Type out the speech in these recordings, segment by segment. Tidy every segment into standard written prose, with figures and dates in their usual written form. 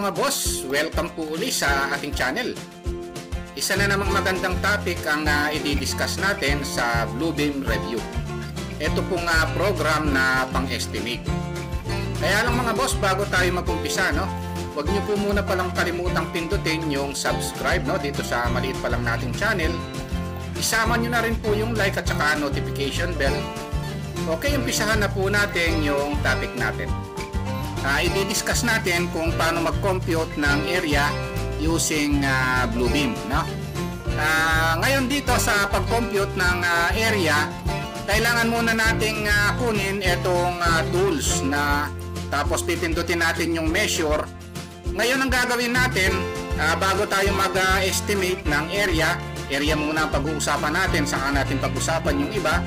mga boss, welcome po uli sa ating channel. Isa na namang magandang topic ang i-discuss natin sa Bluebeam Review. Ito pong program na pang-estimate. Kaya lang mga boss, bago tayo mag-umpisa, no, huwag nyo po muna palang kalimutang pindutin yung subscribe, no, dito sa maliit pa lang nating channel. Isama nyo na rin po yung like at saka notification bell. Okay, umpisahan na po natin yung topic natin. I-discuss natin kung paano mag-compute ng area using Bluebeam, no? Ngayon dito sa pag-compute ng area, kailangan muna nating kunin itong tools na tapos pipindutin natin yung measure. Ngayon ang gagawin natin, bago tayo mag-estimate ng area muna ang pag-uusapan natin, saka natin pag-usapan yung iba.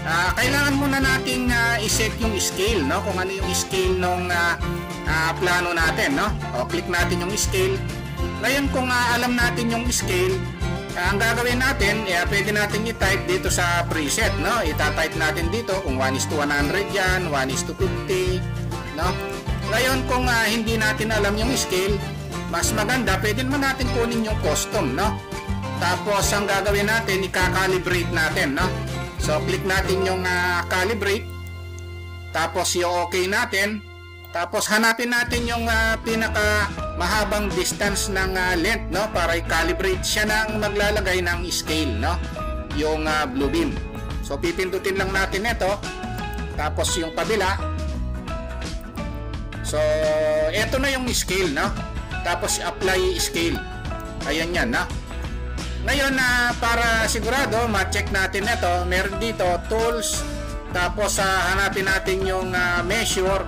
Kailangan muna nating i-set yung scale, no? Kung ano yung scale ng plano natin, no? O, click natin yung scale. Ngayon kung alam natin yung scale, ang gagawin natin, pwede natin i-type dito sa preset, no? Ita-type natin dito kung 1:100 yan, 1:50, no? Ngayon kung hindi natin alam yung scale, mas maganda, pwede naman natin kunin yung custom, no? Tapos ang gagawin natin, i-calibrate natin, no? So, click natin yung calibrate. Tapos, yung okay natin. Tapos, hanapin natin yung pinaka mahabang distance ng length, no? Para i-calibrate siya ng maglalagay ng scale, no? Yung Bluebeam. So, pipindutin lang natin ito. Tapos, yung kabila. So, ito na yung scale, no? Tapos, apply scale. Ayan yan, no? Ngayon para sigurado ma-check natin ito, meron dito tools, tapos hanapin natin yung measure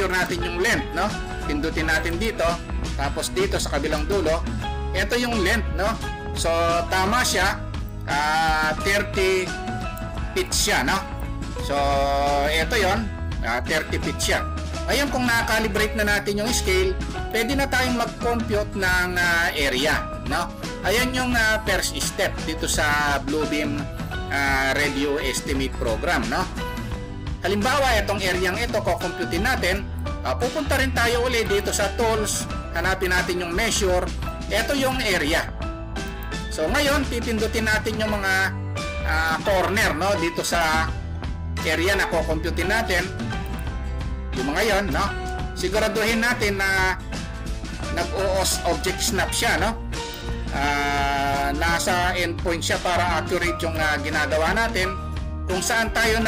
natin yung length, no? Pindutin natin dito, tapos dito sa kabilang dulo, ito yung length, no? So tama siya, 30 feet siya, no? So ito yon, 30 feet siya. Ngayon kung na-calibrate na natin yung scale, pwede na tayong mag-compute ng area, no? Ayan yung first step dito sa Bluebeam Radio Estimate Program, no? Halimbawa, itong area ito, kukumputin natin. Pupunta rin tayo ulit dito sa tools, hanapin natin yung measure. Ito yung area. So ngayon, pipindutin natin yung mga corner, no? Dito sa area na kukumputin natin. Yung mga yon, no? Siguraduhin natin na nag-object snap siya, no? Nasa endpoint siya para accurate yung ginagawa natin. Kung saan tayo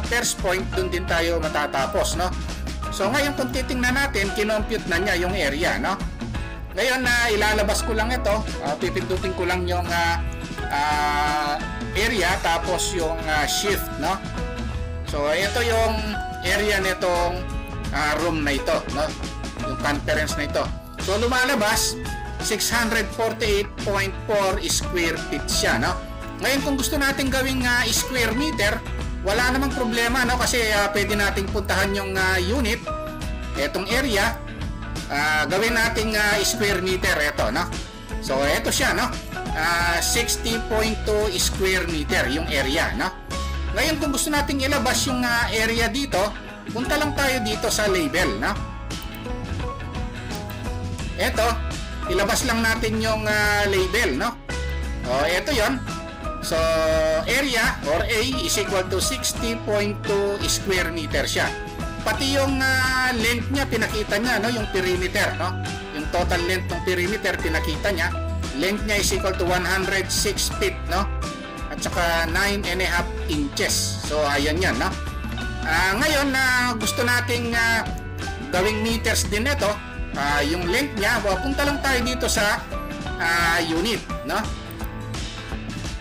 first point, dun din tayo matatapos, no? So ngayon kung titingnan natin, kinompute na niya yung area, no? Ngayon ilalabas ko lang ito, pipindutin ko lang yung area, tapos yung shift, no? So ito yung area nitong room na ito, no? Yung conference na ito. So lumalabas 648.4 square feet siya, no? Ngayon kung gusto natin gawing square meter, wala namang problema, no? Kasi pwede nating puntahan yung unit, etong area, gawin nating square meter ito, no? So ito siya, no? 60.2 square meter yung area, no? Ngayon kung gusto nating ilabas yung area dito, punta lang tayo dito sa label, no? Ito, ilabas lang natin yung label, no? O, ito yon. So, area or A is equal to 60.2 square meter siya. Pati yung length niya, pinakita niya, no? Yung perimeter, no? Yung total length ng perimeter, pinakita niya. Length niya is equal to 106 feet, no? At saka 9.5 inches. So, ayan yan, no? Ngayon, gusto nating gawing meters din ito. Yung length niya, punta lang tayo dito sa unit, no?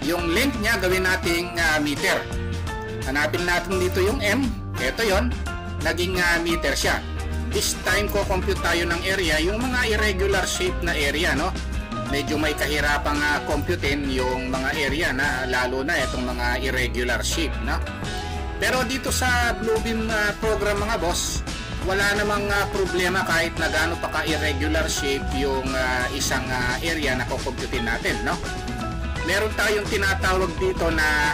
Yung length niya gawin nating meter. Hanapin natin dito yung M. Ito yon, naging meter siya. This time ko compute tayo ng area, yung mga irregular shape na area, no? Medyo may kahirapang computein yung mga area na lalo na itong mga irregular shape, no? Pero dito sa Bluebeam program mga boss, wala namang problema kahit na gaano pa ka-irregular shape yung isang area na kukumputin natin, no? Meron tayong tinatawag dito na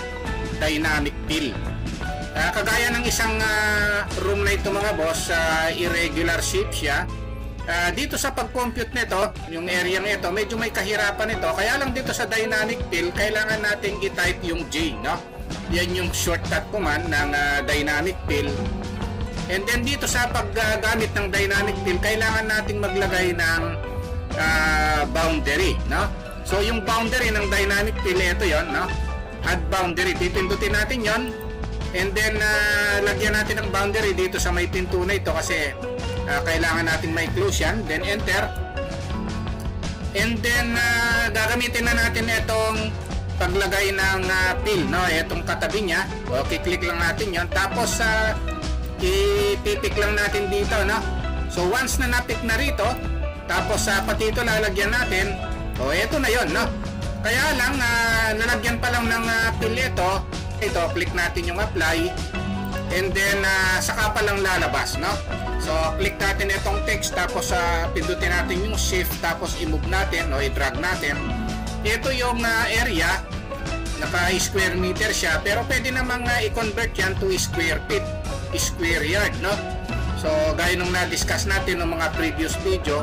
dynamic fill. Kagaya ng isang room na ito mga boss, irregular shape siya. Dito sa pag-compute nito, yung area nito, medyo may kahirapan ito. Kaya lang dito sa dynamic fill, kailangan natin i-type yung J, no? Yan yung shortcut command ng dynamic fill. And then dito sa paggamit ng dynamic fill, kailangan nating maglagay ng boundary, no? So yung boundary ng dynamic fill, ito yon, no? Add boundary, pipindutin natin yon. And then lagyan natin ng boundary dito sa may pinto na ito kasi kailangan natin may close yan. Then enter. And then gagamitin na natin itong paglagay ng fill, no? Itong katabi niya. Okay, click lang natin yon. Tapos ipipick lang natin dito, no? So once na napick na rito, tapos pati ito lalagyan natin. O ito na yon, no? Kaya lang lalagyan pa lang ng fill ito. Ito, click natin yung apply. And then saka pa lang lalabas, no? So click natin itong text, tapos pindutin natin yung shift, tapos i-move natin o i-drag natin. Ito yung area, naka square meter siya, pero pwede namang i-convert yan to square feet, square yard, no? So gaya nung na-discuss natin ng mga previous video,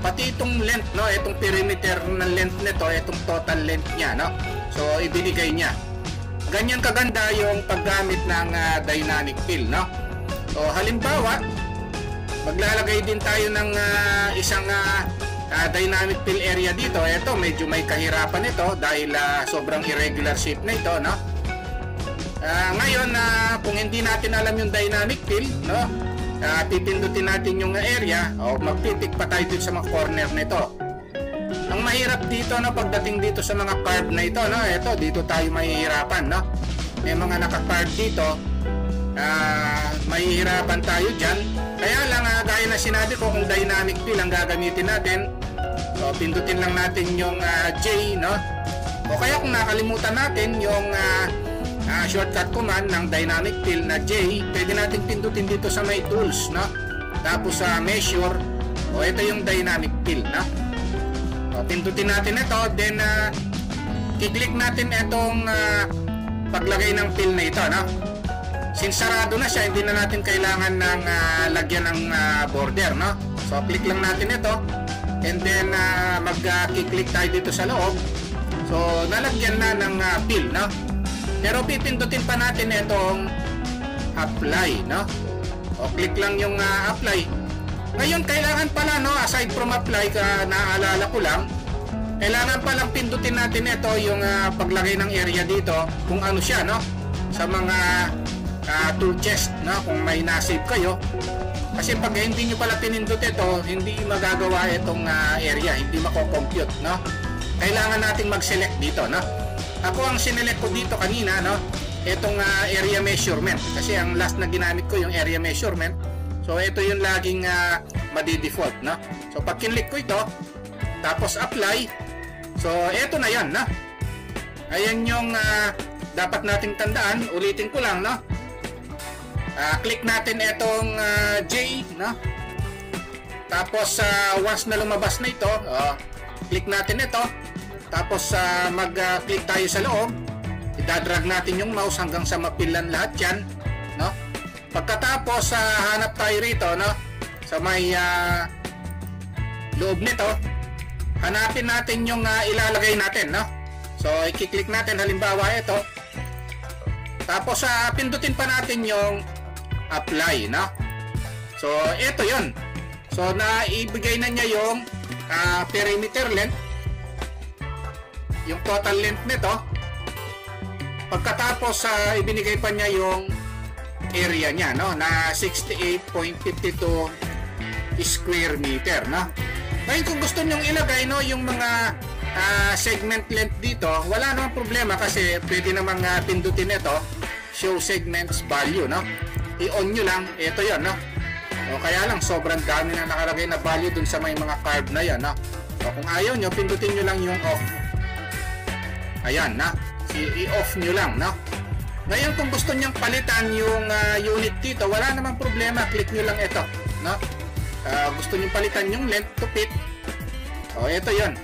pati itong length, no? Itong perimeter ng length nito, itong total length niya, no? So ibinigay niya. Ganyan kaganda yung paggamit ng dynamic fill, no? So halimbawa, maglalagay din tayo ng isang dynamic fill area dito. Ito, medyo may kahirapan ito dahil sobrang irregular shape na ito, no? Ngayon, kung hindi natin alam yung dynamic fill, no? Pipindutin natin yung area o magpipick pa tayo dito sa mga corner nito. Ang mahirap dito, no, pagdating dito sa mga curve na ito, no, ito dito tayo mahihirapan, no. May mga naka-curve dito, mahihirapan tayo diyan. Kaya lang gaya na sinabi ko, kung dynamic fill ang gagamitin natin, so pindutin lang natin yung J, no. O kaya kung nakalimutan natin yung shortcut command ng dynamic fill na J, pwede natin pindutin dito sa may tools, no. Tapos sa measure, o ito yung dynamic fill, no. Pindutin natin ito, then i-click natin itong paglagay ng fill na ito, no? Since sarado na siya, hindi na natin kailangan ng lagyan ng border, no? So click lang natin ito, and then mag-click tayo dito sa loob. So nalagyan na ng fill, no? Pero pipindutin pa natin itong apply, no? O click lang yung apply. Ngayon, kailangan pala, no, aside from apply, naalala ko lang, kailangan palang pindutin natin ito, yung paglagay ng area dito, kung ano siya, no, sa mga tool chest, no, kung may nasave kayo. Kasi pag hindi nyo pala pinindut ito, hindi magagawa itong area, hindi mako-compute, no. Kailangan nating mag-select dito, no. Ako ang sinelect ko dito kanina, no, itong area measurement. Kasi ang last na ginamit ko yung area measurement. So ito yung laging madi-default, no? So pag kinlik ko ito, tapos apply, so ito na yan, no? Ayan yung dapat nating tandaan. Ulitin ko lang, no? Click natin itong J, no? Tapos once na lumabas na ito, click natin ito. Tapos mag-click tayo sa loob. Idadrag natin yung mouse hanggang sa mapilan lahat yan, no? Pagkatapos hanap tayo rito, no, sa may loob nito, hanapin natin yung ilalagay natin, no. So i-click natin, halimbawa ito. Tapos pindutin pa natin yung apply, no. So ito 'yon. So naibigay na niya yung perimeter length, yung total length nito. Pagkatapos ibinigay pa niya yung area niya, no, na 68.52 square meter, no. Ngayon kung gusto niyo ilagay, no, yung mga segment length dito, wala namang problema kasi pwede namang pindutin ito, show segments value, no. I-on nyo lang, ito yon, no. O kaya lang sobrang dami na nakalagay na value dun sa may mga curve na yan, no. So kung ayaw nyo, pindutin nyo lang yung off. Ayan, na. I-off nyo lang, no. Ngayon kung gusto nyang palitan yung unit dito, wala namang problema, click nyo lang ito, no? Gusto nyo palitan yung length to feet, o ito yon,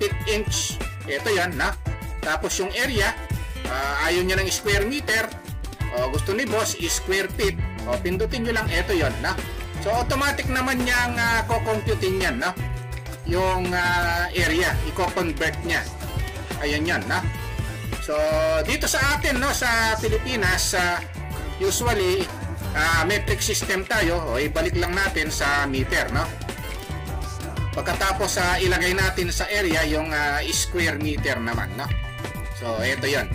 feet inch, ito yon, no? Tapos yung area, ayaw nyo ng square meter, o gusto ni boss is square feet, o pindutin nyo lang ito yon, no? So automatic naman niyang ko-computing yan, no? Yung area, i-convert niya. Ayan yan, no? So dito sa atin, no, sa Pilipinas, usually metric system tayo. O ibalik lang natin sa meter, no? Pagkatapos ilagay natin sa area yung square meter naman, no? So ito yan.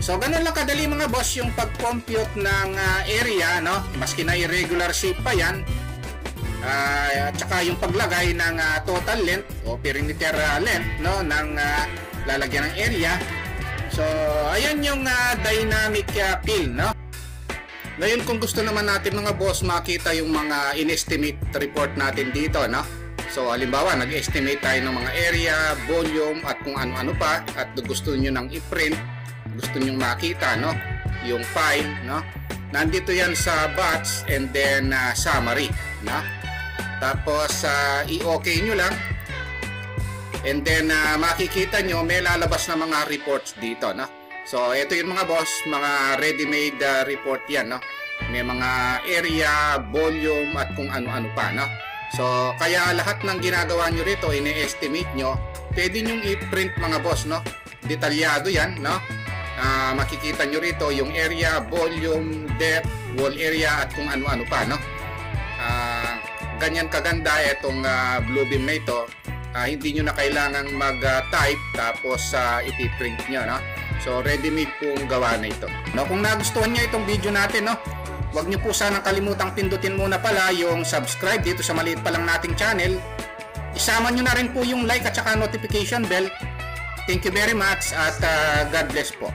So ganun lang kadali mga boss yung pag-compute ng area, no? Maski na irregular shape pa yan. At saka yung paglagay ng total length o perimeter length, no, ng lalagyan ng area. So ayan yung dynamic fill, no? Ngayon kung gusto naman natin mga boss makita yung mga in-estimate report natin dito, no? So halimbawa nag-estimate tayo ng mga area, volume at kung ano-ano pa, at gusto niyo nang i-print, gusto niyo makita, no, yung file, no, nandito yan sa batch and then summary, no? Tapos i-okay nyo lang and then makikita nyo may lalabas na mga reports dito, no? So ito yung mga boss, mga ready-made report yan, no? May mga area, volume at kung ano-ano pa, no? So kaya lahat ng ginagawa nyo rito, ini-estimate nyo, pwede nyong i-print mga boss, no? Detalyado yan, no? Makikita nyo rito yung area, volume, depth, wall area at kung ano-ano pa, no? Ganyan kaganda itong Bluebeam na ito. Hindi nyo na kailangang mag-type tapos ipiprint nyo, no? So ready-made pong gawa na ito, no? Kung nagustuhan nyo itong video natin, no, huwag nyo po sanang kalimutang pindutin muna pala yung subscribe dito sa maliit pa lang nating channel. Isama nyo na rin po yung like at saka notification bell. Thank you very much at God bless po.